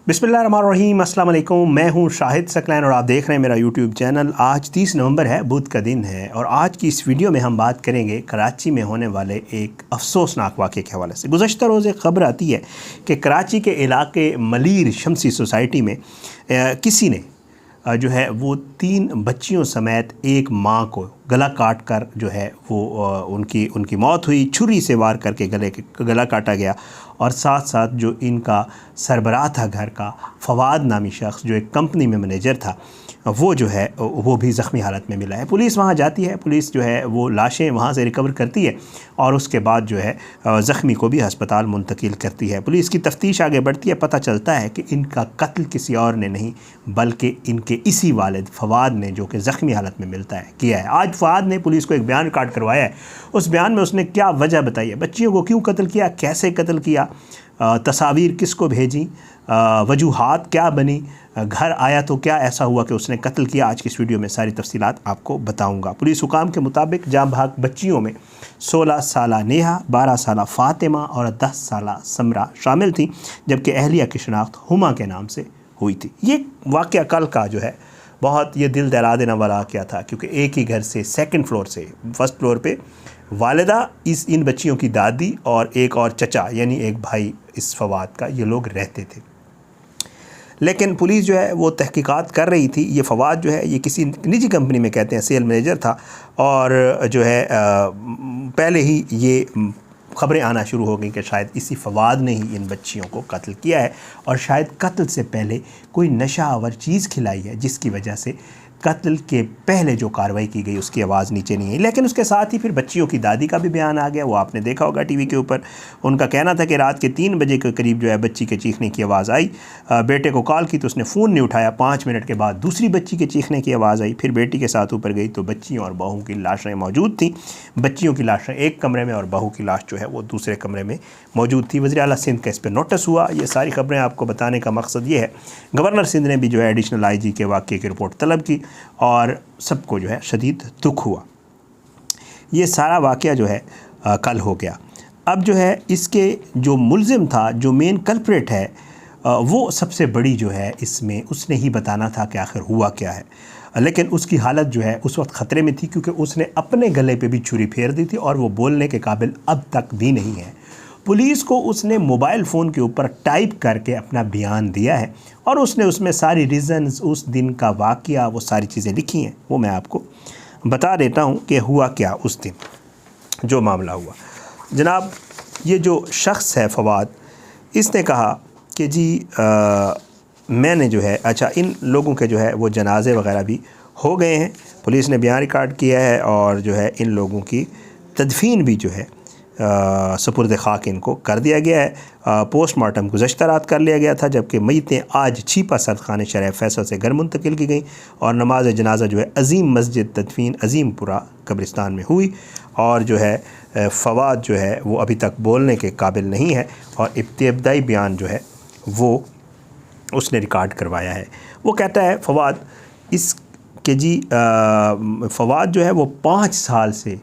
बिस्मिल्लाहिर्रहमानिर्रहीम, अस्सलाम वालेकुम। मैं हूं शाहिद सकलैन और आप देख रहे हैं मेरा यूट्यूब चैनल। आज 30 नवंबर है, बुध का दिन है और आज की इस वीडियो में हम बात करेंगे कराची में होने वाले एक अफसोसनाक वाक़े के हवाले से। गुज़श्ता रोज़ एक ख़बर आती है कि कराची के इलाके मलीर शमसी सोसाइटी में किसी ने जो है वो 3 बच्चियों समेत एक माँ को गला काट कर जो है वो उनकी मौत हुई। छुरी से वार करके गला काटा गया और साथ साथ जो इनका सरबराह था घर का, फवाद नामी शख्स जो एक कंपनी में मैनेजर था, वो जो है वो भी ज़ख्मी हालत में मिला है। पुलिस वहाँ जाती है, पुलिस जो है वो लाशें वहाँ से रिकवर करती है और उसके बाद जो है ज़ख्मी को भी हस्पताल मुंतकिल करती है। पुलिस की तफ्तीश आगे बढ़ती है, पता चलता है कि इनका कत्ल किसी और ने नहीं बल्कि इनके इसी वालिद फवाद ने, जो कि ज़ख्मी हालत में मिलता है, किया है। आज फवाद ने पुलिस को एक बयान रिकॉर्ड करवाया है। उस बयान में उसने क्या वजह बताई है, बच्चियों को क्यों कत्ल किया, कैसे कत्ल किया, तस्वीर किसको भेजी, वजूहात क्या बनी, घर आया तो क्या ऐसा हुआ कि उसने कत्ल किया। आज की इस वीडियो में सारी तफसीलात आपको बताऊंगा। पुलिस हुकाम के मुताबिक जाँ भाग बच्चियों में 16 साला नेहा, 12 साला फ़ातिमा और 10 साला समरा शामिल थी, जबकि अहलिया की शनाख्त हुमा के नाम से हुई थी। ये वाक़या कल का जो है बहुत ये दिल दहला देने वाला वाक़या था, क्योंकि एक ही घर से सेकंड फ्लोर से फर्स्ट फ्लोर पे वालिदा, इन बच्चियों की दादी और एक और चचा यानी एक भाई इस फवाद का, ये लोग रहते थे। लेकिन पुलिस जो है वो तहकीकात कर रही थी। ये फवाद जो है ये किसी निजी कंपनी में कहते हैं सेल मैनेजर था और जो है पहले ही ये ख़बरें आना शुरू हो गई कि शायद इसी फवाद ने ही इन बच्चियों को कत्ल किया है और शायद कत्ल से पहले कोई नशा आवर चीज़ खिलाई है, जिसकी वजह से कत्ल के पहले जो कार्रवाई की गई उसकी आवाज़ नीचे नहीं आई। लेकिन उसके साथ ही फिर बच्चियों की दादी का भी बयान आ गया, वो आपने देखा होगा टीवी के ऊपर। उनका कहना था कि रात के 3 बजे के करीब जो है बच्ची के चीखने की आवाज़ आई। बेटे को कॉल की तो उसने फ़ोन नहीं उठाया। 5 मिनट के बाद दूसरी बच्ची के चीखने की आवाज़ आई। फिर बेटी के साथ ऊपर गई तो बच्चियों और बहू की लाशें मौजूद थीं। बच्चियों की लाशें एक कमरे में और बहू की लाश जो है वो दूसरे कमरे में मौजूद थी। वज़ीर आला सिंध का इस पर नोटिस हुआ। ये सारी ख़बरें आपको बताने का मकसद ये है, गवर्नर सिंध ने भी जो है एडिशनल IG के वाक़े की रिपोर्ट तलब की और सबको जो है शदीद दुख हुआ। ये सारा वाक़या जो है कल हो गया। अब जो है इसके जो मुल्ज़िम था, जो मेन कल्प्रेट है, वो सबसे बड़ी जो है इसमें उसने ही बताना था कि आखिर हुआ क्या है। लेकिन उसकी हालत जो है उस वक्त ख़तरे में थी, क्योंकि उसने अपने गले पे भी छुरी फेर दी थी और वो बोलने के काबिल अब तक भी नहीं है। पुलिस को उसने मोबाइल फ़ोन के ऊपर टाइप करके अपना बयान दिया है और उसने उसमें सारी रीज़न्स, उस दिन का वाक़या, वो सारी चीज़ें लिखी हैं। वो मैं आपको बता देता हूँ कि हुआ क्या उस दिन, जो मामला हुआ। जनाब, ये जो शख्स है फवाद, इसने कहा कि जी मैंने जो है, अच्छा, इन लोगों के जो है वो जनाजे वग़ैरह भी हो गए हैं। पुलिस ने बयान रिकॉर्ड किया है और जो है इन लोगों की तदफीन भी जो है सुपुर्द खाक इनको कर दिया गया है। पोस्टमार्टम गुज़श्ता रात कर लिया गया था, जबकि मय्यतें आज छीपा सरखाने शरह फैसल से घर मुंतकिल की गई और नमाज जनाजा जो है अज़ीम मस्जिद तदफीन अज़ीमपुरा कब्रिस्तान में हुई। और जो है फवाद जो है वो अभी तक बोलने के काबिल नहीं है और इब्तदाई बयान जो है वो उसने रिकॉर्ड करवाया है। वो कहता है फवाद फवाद जो है वो 5 साल से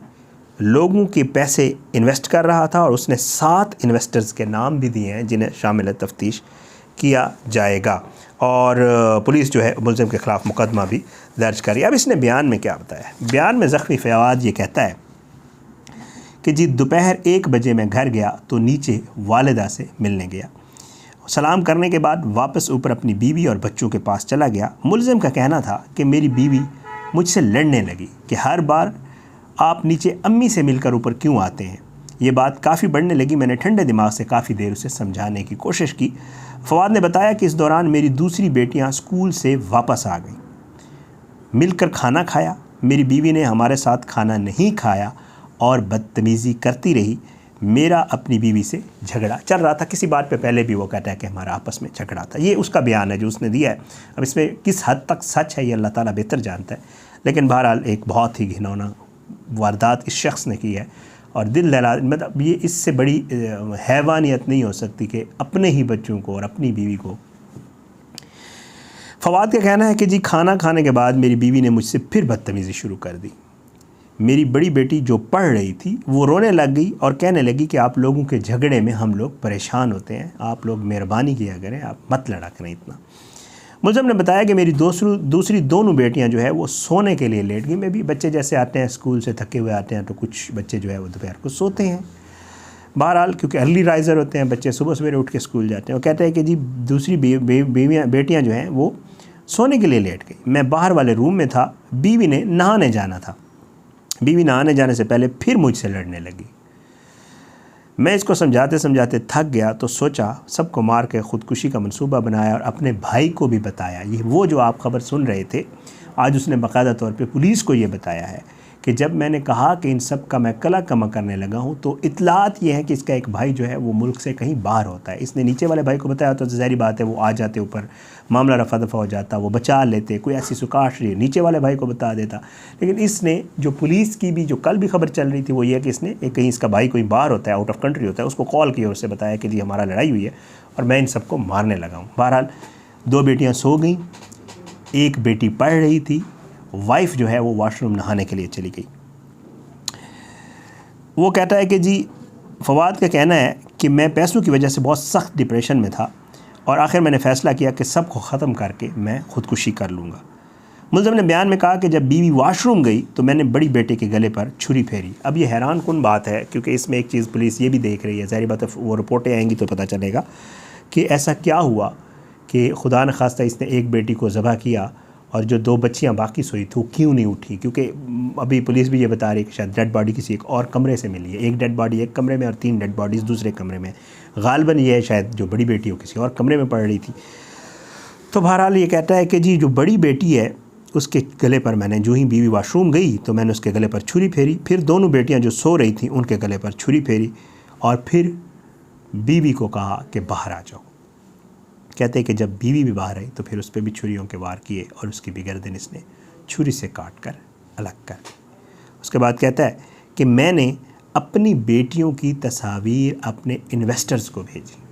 लोगों के पैसे इन्वेस्ट कर रहा था और उसने 7 इन्वेस्टर्स के नाम भी दिए हैं जिन्हें शामिल तफ्तीश किया जाएगा और पुलिस जो है मुल्ज़िम के ख़िलाफ़ मुकदमा भी दर्ज करी। अब इसने बयान में क्या बताया? बयान में ज़ख्मी फवाद ये कहता है कि जी दोपहर 1 बजे मैं घर गया तो नीचे वालिदा से मिलने गया। सलाम करने के बाद वापस ऊपर अपनी बीवी और बच्चों के पास चला गया। मुल्ज़िम का कहना था कि मेरी बीवी मुझसे लड़ने लगी कि हर बार आप नीचे अम्मी से मिलकर ऊपर क्यों आते हैं। ये बात काफ़ी बढ़ने लगी। मैंने ठंडे दिमाग से काफ़ी देर उसे समझाने की कोशिश की। फवाद ने बताया कि इस दौरान मेरी दूसरी बेटियां स्कूल से वापस आ गईं। मिलकर खाना खाया। मेरी बीवी ने हमारे साथ खाना नहीं खाया और बदतमीज़ी करती रही। मेरा अपनी बीवी से झगड़ा चल रहा था। किसी बात पे पहले भी वो कहता है कि हमारा आपस में झगड़ा था। ये उसका बयान है जो उसने दिया है। अब इसमें किस हद तक सच है ये अल्लाह ताला बेहतर जानता है, लेकिन बहरहाल एक बहुत ही घिनौना वारदात इस शख्स ने की है और दिल दहला, मतलब ये इससे बड़ी हैवानियत नहीं हो सकती कि अपने ही बच्चों को और अपनी बीवी को। फवाद का कहना है कि जी खाना खाने के बाद मेरी बीवी ने मुझसे फिर बदतमीज़ी शुरू कर दी। मेरी बड़ी बेटी जो पढ़ रही थी वो रोने लग गई और कहने लगी कि आप लोगों के झगड़े में हम लोग परेशान होते हैं, आप लोग मेहरबानी किया करें, आप मत लड़ा करें इतना। मुझे ने बताया कि मेरी दूसरी दोनों बेटियां जो है वो सोने के लिए लेट गई। मैं भी, बच्चे जैसे आते हैं स्कूल से थके हुए आते हैं तो कुछ बच्चे जो है वो दोपहर को सोते हैं। बहरहाल क्योंकि अर्ली राइज़र होते हैं बच्चे, सुबह सवेरे उठ के स्कूल जाते हैं। वो कहते हैं कि जी दूसरी बेटियाँ जो हैं वो सोने के लिए लेट गई। मैं बाहर वाले रूम में था, बीवी ने नहाने जाना था। बीवी नहाने जाने से पहले फिर मुझसे लड़ने लगी। मैं इसको समझाते समझाते थक गया तो सोचा सबको मार के ख़ुदकुशी का मंसूबा बनाया और अपने भाई को भी बताया। ये वो जो आप ख़बर सुन रहे थे, आज उसने बाकायदा तौर पे पुलिस को ये बताया है कि जब मैंने कहा कि इन सब का मैं कला कमा करने लगा हूँ तो इतलात ये है कि इसका एक भाई जो है वो मुल्क से कहीं बाहर होता है। इसने नीचे वाले भाई को बताया तो ज़ाहिर बात है वो आ जाते ऊपर, मामला रफा दफा हो जाता, वो बचा लेते, कोई ऐसी सुकाश रही नीचे वाले भाई को बता देता। लेकिन इसने जो पुलिस की भी जो कल भी खबर चल रही थी वो ये है कि इसने कहीं इसका भाई कोई बाहर होता है, आउट ऑफ कंट्री होता है, उसको कॉल किया और उससे बताया कि जी हमारा लड़ाई हुई है और मैं इन सबको मारने लगा हूँ। बहरहाल 2 बेटियाँ सो गई, एक बेटी पढ़ रही थी, वाइफ जो है वो वॉशरूम नहाने के लिए चली गई। वो कहता है कि जी फवाद का कहना है कि मैं पैसों की वजह से बहुत सख्त डिप्रेशन में था और आखिर मैंने फ़ैसला किया कि सबको ख़त्म करके मैं ख़ुदकुशी कर लूँगा। मुल्ज़म ने बयान में कहा कि जब बीवी वॉशरूम गई तो मैंने बड़ी बेटे के गले पर छुरी फेरी। अब ये हैरान कुन बात है क्योंकि इसमें एक चीज़ पुलिस ये भी देख रही है, ज़ाहिर बात है वो रिपोर्टें आएंगी तो पता चलेगा कि ऐसा क्या हुआ कि खुदा न खास्ता इसने एक बेटी को ज़बह किया और जो 2 बच्चियां बाकी सोई थी वो क्यों नहीं उठी। क्योंकि अभी पुलिस भी ये बता रही है कि शायद डेड बॉडी किसी एक और कमरे से मिली है। एक डेड बॉडी एक कमरे में और 3 डेड बॉडीज़ दूसरे कमरे में। गालिबन ये है शायद जो बड़ी बेटी हो किसी और कमरे में पड़ रही थी। तो बहरहाल ये कहता है कि जी जो बड़ी बेटी है उसके गले पर मैंने, जो ही बीवी वॉशरूम गई तो मैंने उसके गले पर छुरी फेरी, फिर दोनों बेटियाँ जो सो रही थी उनके गले पर छुरी फेरी और फिर बीवी को कहा कि बाहर आ जाओ। कहते हैं कि जब बीवी भी बाहर आई तो फिर उस पर भी छुरियों के वार किए और उसकी भी गर्दन इसने छुरी से काट कर अलग कर दी। उसके बाद कहता है कि मैंने अपनी बेटियों की तस्वीर अपने इन्वेस्टर्स को भेजी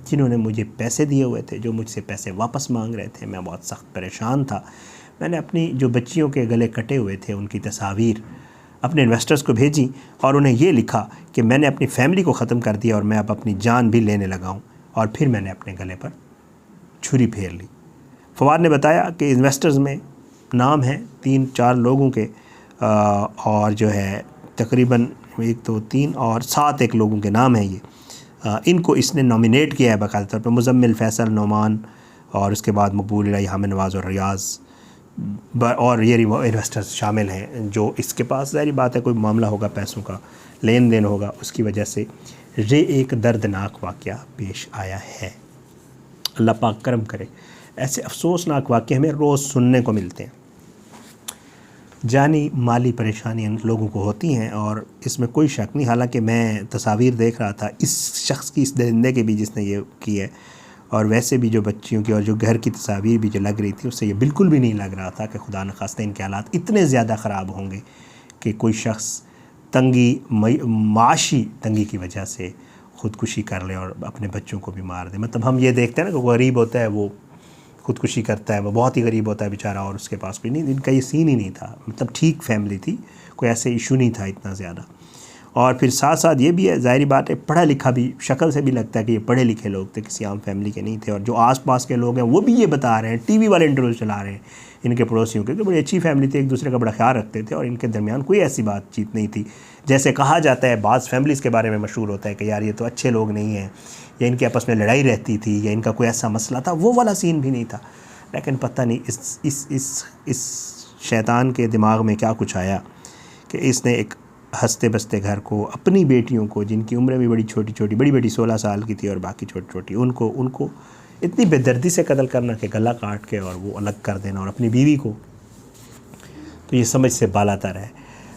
जिन्होंने मुझे पैसे दिए हुए थे, जो मुझसे पैसे वापस मांग रहे थे। मैं बहुत सख्त परेशान था। मैंने अपनी जो बच्चियों के गले कटे हुए थे उनकी तस्वीर अपने इन्वेस्टर्स को भेजी और उन्हें ये लिखा कि मैंने अपनी फैमिली को ख़त्म कर दिया और मैं अब अपनी जान भी लेने लगा हूँ। और फिर मैंने अपने गले पर छुरी फेर ली। फवाद ने बताया कि इन्वेस्टर्स में नाम है 3-4 लोगों के और जो है तकरीबन 1 2 3 और 7 एक लोगों के नाम हैं ये। इनको इसने नॉमिनेट किया है बाकायदा तौर पर, मुज़म्मिल, फैसल, नोमान और उसके बाद मकबूल इलाही, हामिद नवाज़ और रियाज़ और ये इन्वेस्टर्स शामिल हैं जो इसके पास ज़ाहिर बात है कोई मामला होगा, पैसों का लेन देन होगा, उसकी वजह से ये एक दर्दनाक वाक़या पेश आया है। अल्लाह पाक करम करे। ऐसे अफसोसनाक वाक़े हमें रोज़ सुनने को मिलते हैं। जानी माली परेशानियाँ लोगों को होती हैं और इसमें कोई शक नहीं। हालांकि मैं तस्वीर देख रहा था इस शख्स की, इस दरिंदे की भी जिसने ये की है, और वैसे भी जो बच्चियों की और जो घर की तस्वीर भी जो लग रही थी उससे ये बिल्कुल भी नहीं लग रहा था कि खुदा न खास्ता इनके हालात इतने ज़्यादा ख़राब होंगे कि कोई शख्स तंगी, माशी तंगी की वजह से ख़ुदकुशी कर ले और अपने बच्चों को भी मार दे। मतलब हम ये देखते हैं ना कि गरीब होता है वो ख़ुदकुशी करता है, वो बहुत ही गरीब होता है बेचारा और उसके पास कोई नहीं। इनका ये सीन ही नहीं था, मतलब ठीक फैमिली थी, कोई ऐसे इशू नहीं था इतना ज़्यादा। और फिर साथ साथ ये भी है, ज़ाहिर बात है पढ़ा लिखा भी, शक्ल से भी लगता है कि ये पढ़े लिखे लोग थे, किसी आम फैमिली के नहीं थे। और जो आसपास के लोग हैं वो भी ये बता रहे हैं, टीवी वाले इंटरव्यू चला रहे हैं इनके पड़ोसियों के, तो बड़ी अच्छी फैमिली थी, एक दूसरे का बड़ा ख्याल रखते थे और इनके दरमियान कोई ऐसी बातचीत नहीं थी। जैसे कहा जाता है बाज़ फैमिलीज़ के बारे में मशहूर होता है कि यार ये तो अच्छे लोग नहीं हैं, या इनके आपस में लड़ाई रहती थी, या इनका कोई ऐसा मसला था, वो वाला सीन भी नहीं था। लेकिन पता नहीं इस शैतान के दिमाग में क्या कुछ आया कि इसने एक हंसते बसते घर को, अपनी बेटियों को जिनकी उम्रें भी बड़ी छोटी छोटी, बड़ी बेटी 16 साल की थी और बाकी छोटी छोटी, उनको इतनी बेदर्दी से कत्ल करना कि गला काट के और वो अलग कर देना, और अपनी बीवी को, तो ये समझ से बालातर है।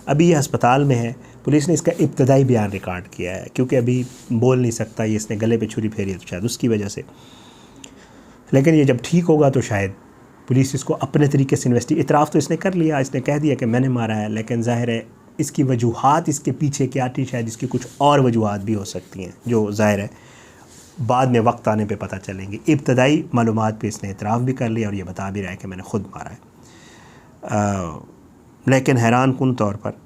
अभी ये अस्पताल में है। पुलिस ने इसका इब्तदाई बयान रिकॉर्ड किया है क्योंकि अभी बोल नहीं सकता, ये इसने गले पे छुरी फेरी तो शायद उसकी वजह से। लेकिन ये जब ठीक होगा तो शायद पुलिस इसको अपने तरीके से इतराफ़ तो इसने कर लिया, इसने कह दिया कि मैंने मारा है, लेकिन ज़ाहिर है इसकी वजूहात, इसके पीछे क्या थी, शायद इसकी कुछ और वजूहात भी हो सकती हैं जो ज़ाहिर है बाद में वक्त आने पे पता चलेंगी। इब्तदाई मालूमात पे इसने इतराफ़ भी कर लिया और ये बता भी रहा है कि मैंने ख़ुद मारा है। लेकिन हैरान कुन तौर पर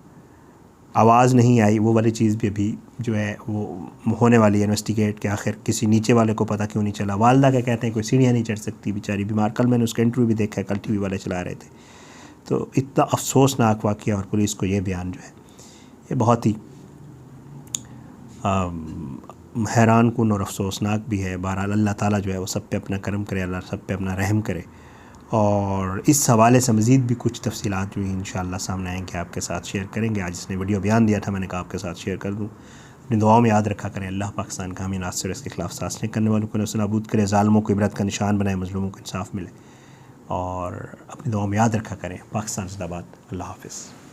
आवाज़ नहीं आई। वो वाली चीज़ भी अभी जो है वो होने वाली है इन्वेस्टिगेट कि आखिर किसी नीचे वाले को पता क्यों नहीं चला। वालदा क्या कहते हैं कोई सीढ़ियाँ नहीं चढ़ सकती, बेचारी बीमार। कल मैंने उसका इंटरव्यू भी देखा है, कल टीवी वाले चला रहे थे। तो इतना अफसोसनाक वाक़या, और पुलिस को ये बयान जो है ये बहुत ही हैरान कुन और अफसोसनाक भी है। बहरहाल अल्लाह ताला जो है वो सब पे अपना करम करे, अल्लाह सब पे अपना रहम करे। और इस हवाले से मज़ीद भी कुछ तफसीलात जो इंशाअल्लाह सामने आएंगे आपके साथ शेयर करेंगे। आज इसने वीडियो बयान दिया था, मैंने कहा आपके साथ शेयर कर दूँ। अपनी दुआओं में याद रखा करें। अल्लाह पाकिस्तान का हमें नासिर इसके खिलाफ सासने करने वालों को नस्तानाबूद करे, ज़ालिमों को इबरत का निशान बनाए, मज़लूमों को इंसाफ मिले। और अपनी दुआओं में याद रखा करें। पाकिस्तान जिंदाबाद। अल्लाह हाफ़िज़।